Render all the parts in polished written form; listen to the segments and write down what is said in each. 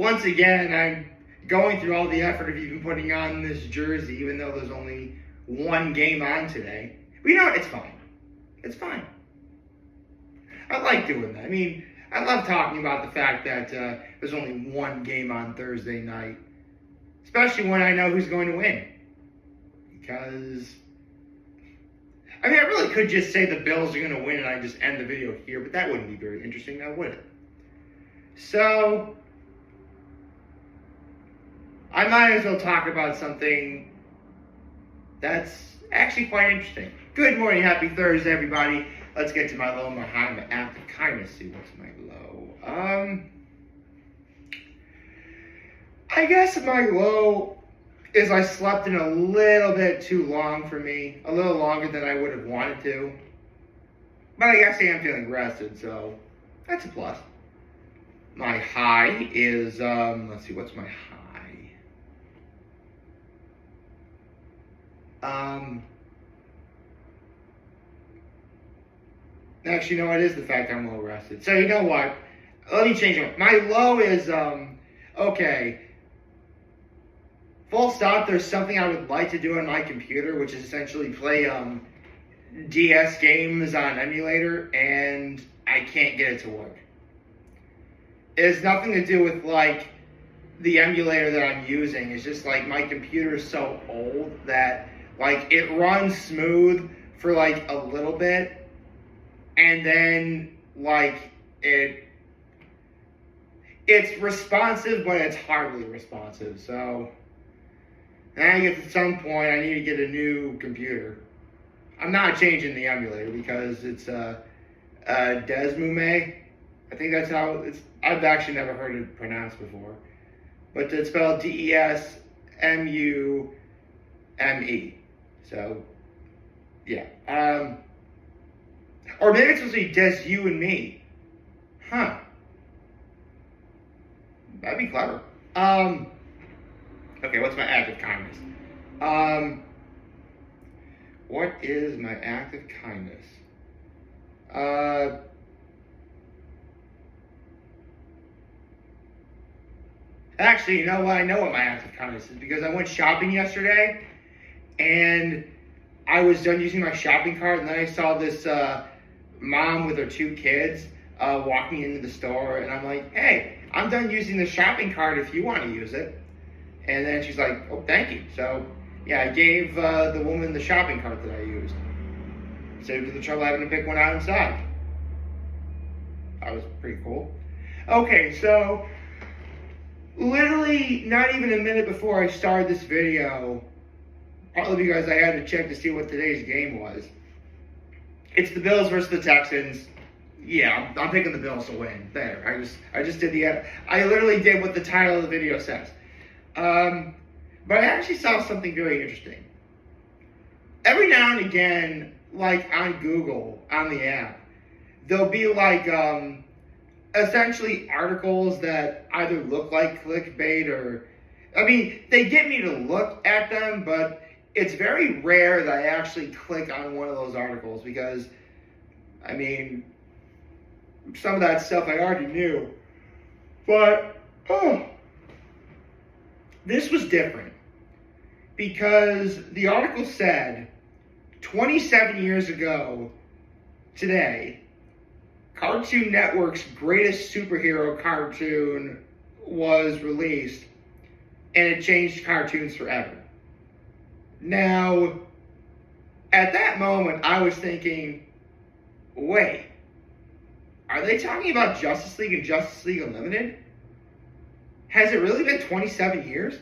once again, I'm going through all the effort of even putting on this jersey, even though there's only one game on today. But you know what? It's fine. It's fine. I like doing that. I mean, I love talking about the fact that there's only one game on Thursday night, especially when I know who's going to win. Because, I mean, I really could just say the Bills are going to win and I just end the video here, but that wouldn't be very interesting now, would it? So, I might as well talk about something that's actually quite interesting. Good morning, happy Thursday, everybody. Let's get to my low and my high, my act of kindness. See, what's my low? I guess my low is I slept in a little bit too long for me. A little longer than I would have wanted to. But I guess I am feeling rested, so that's a plus. My high is, let's see, what's my high? Actually, no, it is the fact I'm well rested. So you know what? Let me change it. My low is, okay. Full stop, there's something I would like to do on my computer, which is essentially play, DS games on emulator, and I can't get it to work. It has nothing to do with, like, the emulator that I'm using. It's just, like, my computer is so old that, like, it runs smooth for, like, a little bit, and then, like, it's responsive, but it's hardly responsive. So, I guess at some point I need to get a new computer. I'm not changing the emulator because it's Desmume. I think that's how it's. I've actually never heard it pronounced before, but it's spelled Desmume. So, yeah. Or maybe it's supposed to be Des You and Me. Huh. That'd be clever. Okay, what's my act of kindness? What is my act of kindness? Actually, you know what? I know what my act of kindness is because I went shopping yesterday and I was done using my shopping cart and then I saw this mom with her two kids walking into the store and I'm like, hey, I'm done using the shopping cart if you want to use it. And then she's like, oh, thank you. So, yeah, I gave the woman the shopping cart that I used. Saved her the trouble having to pick one out inside. That was pretty cool. Okay, so literally not even a minute before I started this video, partly because I had to check to see what today's game was. It's the Bills versus the Texans. Yeah, I'm picking the Bills to win. There, I just did I literally did what the title of the video says. But I actually saw something very interesting. Every now and again, like on Google, on the app, there'll be like, essentially articles that either look like clickbait or, I mean, they get me to look at them, but it's very rare that I actually click on one of those articles because, I mean, some of that stuff I already knew. But, this was different because the article said 27 years ago today, Cartoon Network's greatest superhero cartoon was released and it changed cartoons forever. Now, at that moment, I was thinking, wait, are they talking about Justice League and Justice League Unlimited? Has it really been 27 years?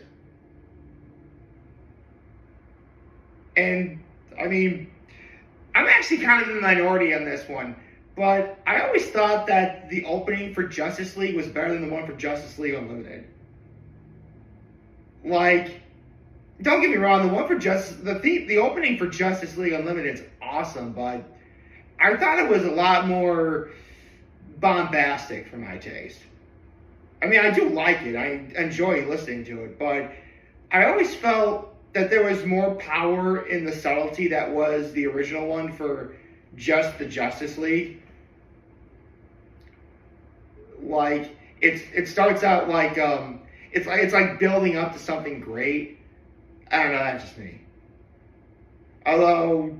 And, I mean, I'm actually kind of in the minority on this one, but I always thought that the opening for Justice League was better than the one for Justice League Unlimited. Like, don't get me wrong, the opening for Justice League Unlimited is awesome, but I thought it was a lot more bombastic for my taste. I mean, I do like it. I enjoy listening to it, but I always felt that there was more power in the subtlety that was the original one for just the Justice League. Like, it starts out like it's like building up to something great. I don't know, that's just me. Although,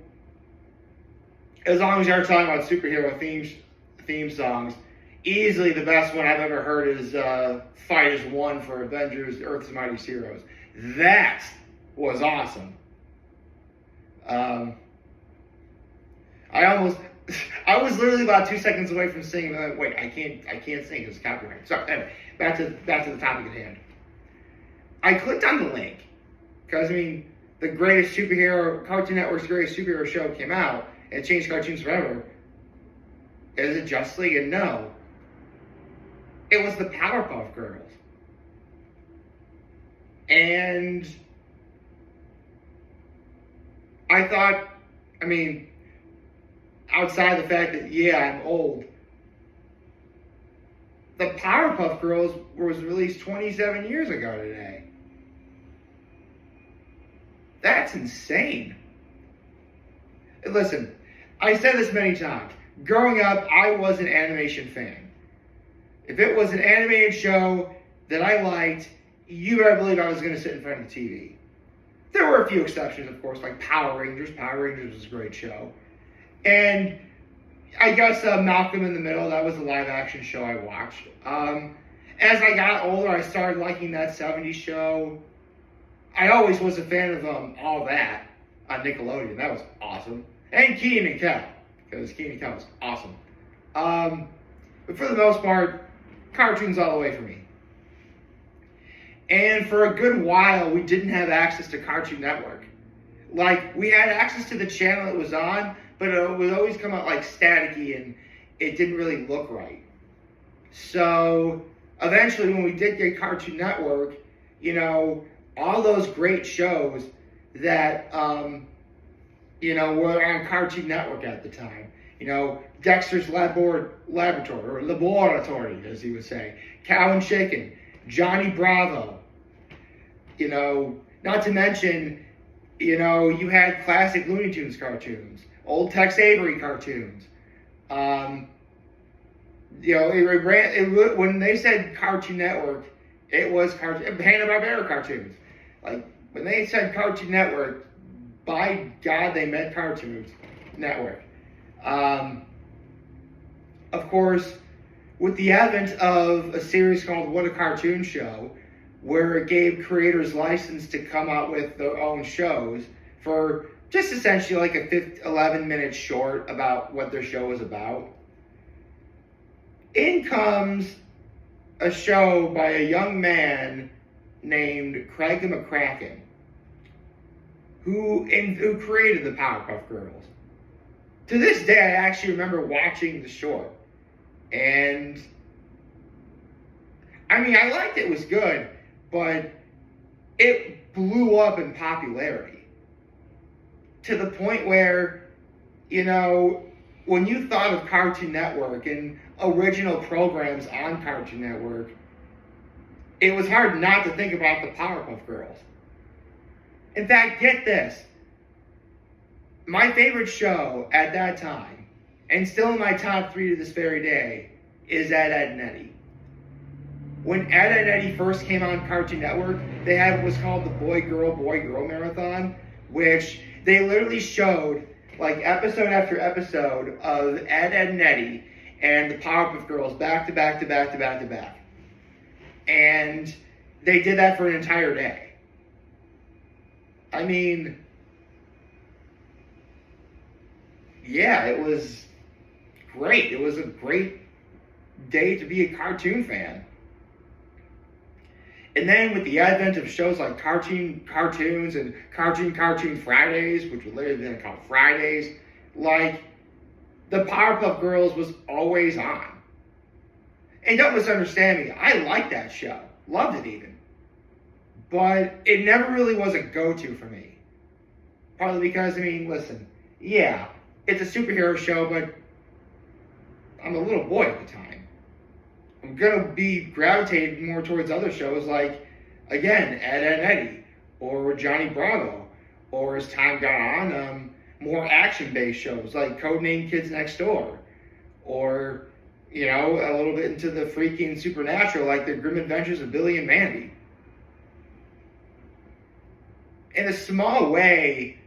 as long as you're talking about superhero theme songs, easily the best one I've ever heard is "Fight Is One" for Avengers: Earth's Mightiest Heroes. That was awesome. I was literally about 2 seconds away from singing. Wait, I can't sing because it's copyright. So anyway, back to the topic at hand. I clicked on the link because the Cartoon Network's greatest superhero show came out and it changed cartoons forever. Is it Justice League? And no, it was the Powerpuff Girls. And I thought, outside the fact that, yeah, I'm old, the Powerpuff Girls was released 27 years ago today. That's insane. Listen, I said this many times. Growing up, I was an animation fan. If it was an animated show that I liked, you better believe I was going to sit in front of the TV. There were a few exceptions, of course, like Power Rangers. Power Rangers was a great show. And I guess Malcolm in the Middle, that was a live-action show I watched. As I got older, I started liking that 70s show. I always was a fan of All That on Nickelodeon. That was awesome. And Kenan and Kel, because Kenan and Kel was awesome. But for the most part, cartoons all the way for me. And for a good while, we didn't have access to Cartoon Network. Like, we had access to the channel it was on, but it would always come out like staticky and it didn't really look right. So eventually when we did get Cartoon Network, all those great shows that, were on Cartoon Network at the time, Dexter's Laboratory, as he would say, Cow and Chicken, Johnny Bravo, not to mention, you had classic Looney Tunes cartoons, old Tex Avery cartoons. When they said Cartoon Network, it was Hanna-Barbera cartoons. Like, when they said Cartoon Network, by God, they meant Cartoon Network. Of course, with the advent of a series called What a Cartoon Show, where it gave creators license to come out with their own shows for just essentially like a 11-minute short about what their show was about. In comes a show by a young man named Craig McCracken, who created the Powerpuff Girls. To this day, I actually remember watching the short. And, I liked it, was good, but it blew up in popularity. To the point where, when you thought of Cartoon Network and original programs on Cartoon Network, it was hard not to think about the Powerpuff Girls. In fact, get this. My favorite show at that time, and still in my top 3 to this very day, is Ed, Edd n Eddy. When Ed, Edd n Eddy first came on Cartoon Network, they had what was called the Boy Girl Marathon, which they literally showed like episode after episode of Ed, Edd n Eddy and the Powerpuff Girls back to back to back to back to back. And they did that for an entire day. Yeah, it was great. It was a great day to be a cartoon fan. And then with the advent of shows like Cartoons and Cartoon Fridays, which were literally then called Fridays, like, the Powerpuff Girls was always on. And don't misunderstand me, I liked that show. Loved it even. But it never really was a go-to for me. Partly because, listen, yeah, it's a superhero show, but I'm a little boy at the time. I'm going to be gravitated more towards other shows like, again, Ed, Edd n Eddy, or Johnny Bravo, or as time got on, more action-based shows like Codename Kids Next Door, or, You know, a little bit into the freaky and supernatural, like the Grim Adventures of Billy and Mandy. In a small way,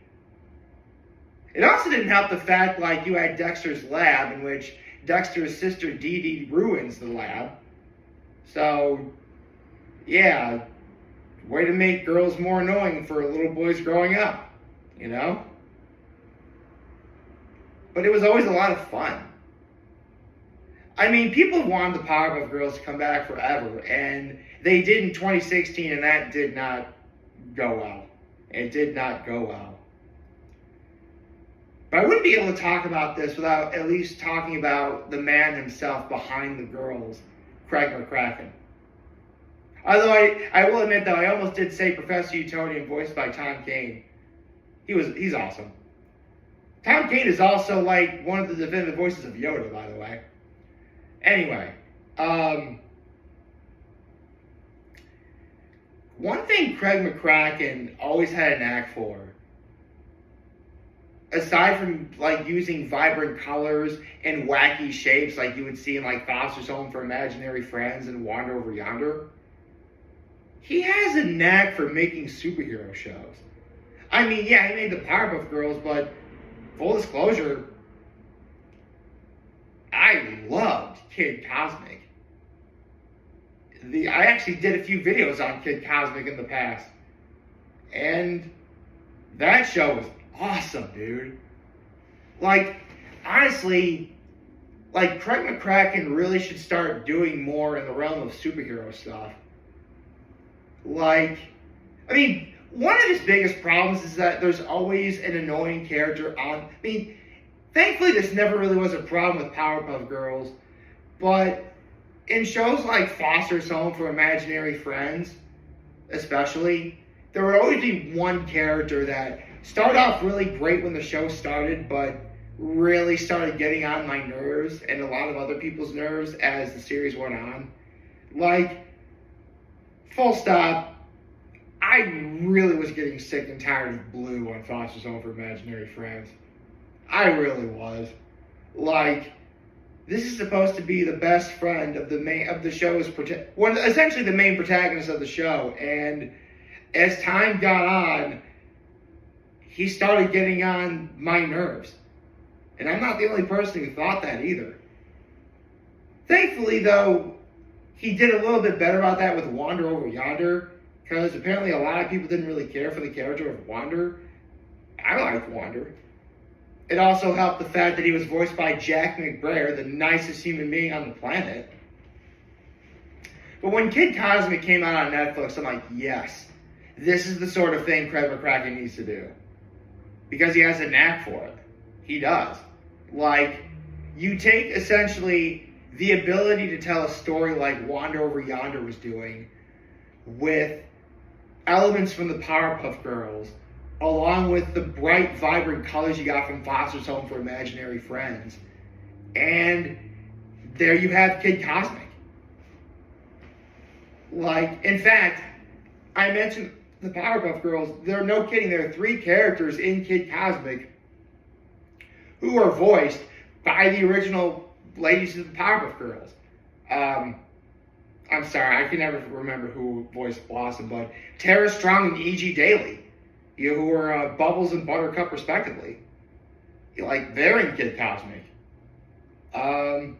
it also didn't help the fact, like, you had Dexter's Lab, in which Dexter's sister Dee Dee ruins the lab. So, yeah, way to make girls more annoying for little boys growing up, you know? But it was always a lot of fun. I mean, people wanted the Powerpuff Girls to come back forever, and they did in 2016, and that did not go well. It did not go well. But I wouldn't be able to talk about this without at least talking about the man himself behind the girls, Craig McCracken. Although I will admit, though, I almost did say Professor Utonium, voiced by Tom Kane. He's awesome. Tom Kane is also, like, one of the definitive voices of Yoda, by the way. Anyway, one thing Craig McCracken always had a knack for, aside from, like, using vibrant colors and wacky shapes like you would see in, like, Foster's Home for Imaginary Friends and Wander Over Yonder, he has a knack for making superhero shows. I mean, yeah, he made the Powerpuff Girls, but full disclosure, I loved Kid Cosmic. I actually did a few videos on Kid Cosmic in the past. And that show was awesome, dude. Like, honestly, like, Craig McCracken really should start doing more in the realm of superhero stuff. Like, I mean, one of his biggest problems is that there's always an annoying character on. I mean, thankfully, this never really was a problem with Powerpuff Girls, but in shows like Foster's Home for Imaginary Friends, especially, there would always be one character that started off really great when the show started, but really started getting on my nerves and a lot of other people's nerves as the series went on. Like, full stop, I really was getting sick and tired of Blue on Foster's Home for Imaginary Friends. I really was. Like, this is supposed to be the best friend of the show's essentially the main protagonist of the show, and as time got on, he started getting on my nerves. And I'm not the only person who thought that either. Thankfully, though, he did a little bit better about that with Wander Over Yonder, because apparently a lot of people didn't really care for the character of Wander. I liked Wander. It also helped the fact that he was voiced by Jack McBrayer, the nicest human being on the planet. But when Kid Cosmic came out on Netflix, I'm like, yes, this is the sort of thing Craig McCracken needs to do. Because he has a knack for it. He does. Like, you take essentially the ability to tell a story like Wander Over Yonder was doing with elements from the Powerpuff Girls, along with the bright, vibrant colors you got from Foster's Home for Imaginary Friends. And there you have Kid Cosmic. Like, in fact, I mentioned the Powerpuff Girls. They're no kidding. There are 3 characters in Kid Cosmic who are voiced by the original ladies of the Powerpuff Girls. I'm sorry, I can never remember who voiced Blossom, but Tara Strong and E.G. Daily, who were Bubbles and Buttercup, respectively. Like, they're in Kid Cosmic. Yeah,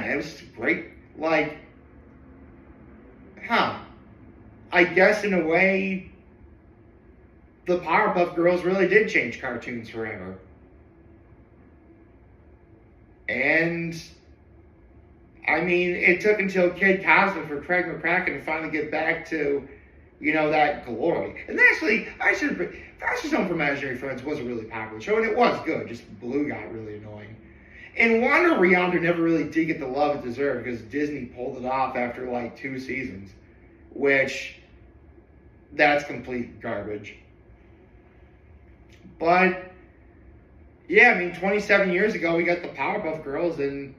man, it was great. Like, I guess in a way, the Powerpuff Girls really did change cartoons forever. And, I mean, it took until Kid Cosmic for Craig McCracken to finally get back to, you know, that glory. And actually, Foster's Home for Imaginary Friends was a really popular show, and it was good, just Blue got really annoying. And Wander Over Yonder never really did get the love it deserved because Disney pulled it off after, like, 2 seasons, which, that's complete garbage. But, yeah, I mean, 27 years ago, we got the Powerpuff Girls, and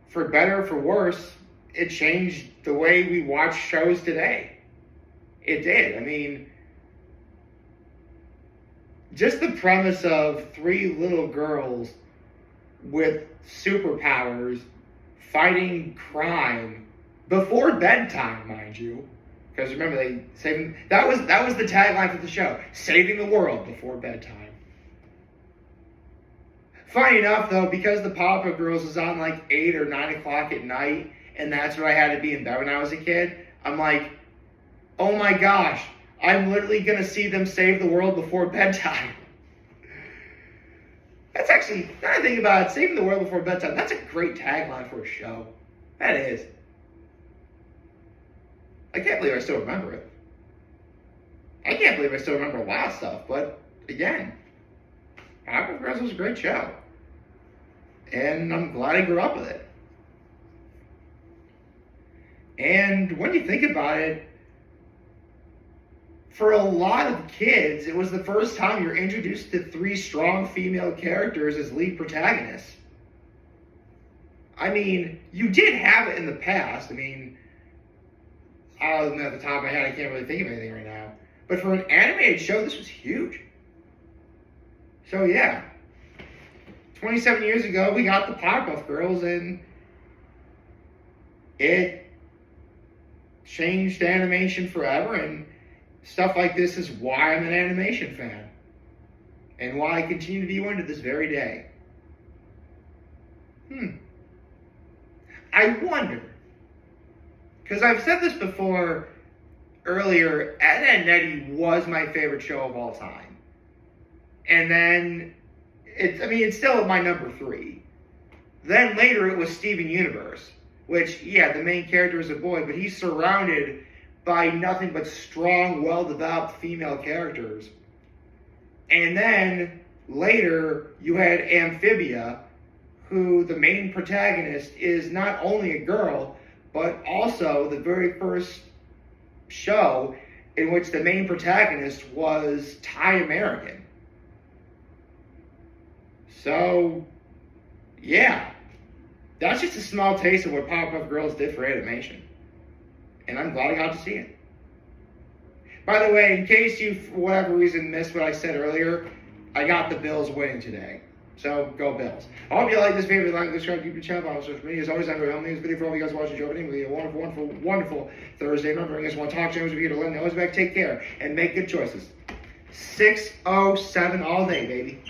for better or for worse, it changed the way we watch shows today. It did. I mean, just the premise of 3 little girls with superpowers fighting crime before bedtime, mind you. Because remember, that was the tagline for the show: saving the world before bedtime. Funny enough, though, because the Powerpuff Girls was on like 8 or 9 o'clock at night, and that's when I had to be in bed when I was a kid, I'm like, oh my gosh, I'm literally going to see them save the world before bedtime. That's actually, now I think about it, saving the world before bedtime, that's a great tagline for a show. That is. I can't believe I still remember it. I can't believe I still remember a lot of stuff, but again, Powerpuff Girls was a great show. And I'm glad I grew up with it. And when you think about it, for a lot of kids, it was the first time you're introduced to 3 strong female characters as lead protagonists. I mean, you did have it in the past. I mean, at the top of my head, I can't really think of anything right now. But for an animated show, this was huge. So yeah, 27 years ago, we got the Powerpuff Girls, and it changed animation forever, and stuff like this is why I'm an animation fan, and why I continue to be one to this very day. I wonder, because I've said this before earlier, Ed, Edd n Eddy was my favorite show of all time. And then, it's still my number 3. Then later it was Steven Universe, which, yeah, the main character is a boy, but he's surrounded by nothing but strong, well-developed female characters. And then later you had Amphibia, who the main protagonist is not only a girl, but also the very first show in which the main protagonist was Thai American. So, yeah, that's just a small taste of what Powerpuff Girls did for animation. And I'm glad I got to see it. By the way, in case you, for whatever reason, missed what I said earlier, I got the Bills winning today. So, go Bills. I hope you like this video. Like, subscribe, keep your channel on social media. As always, I'm going to help this video for all you guys watching Joe. It'll be a wonderful, wonderful, wonderful Thursday. Remember, you guys want to talk shows, we're here to learn. Always back, take care, and make good choices. 607 all day, baby.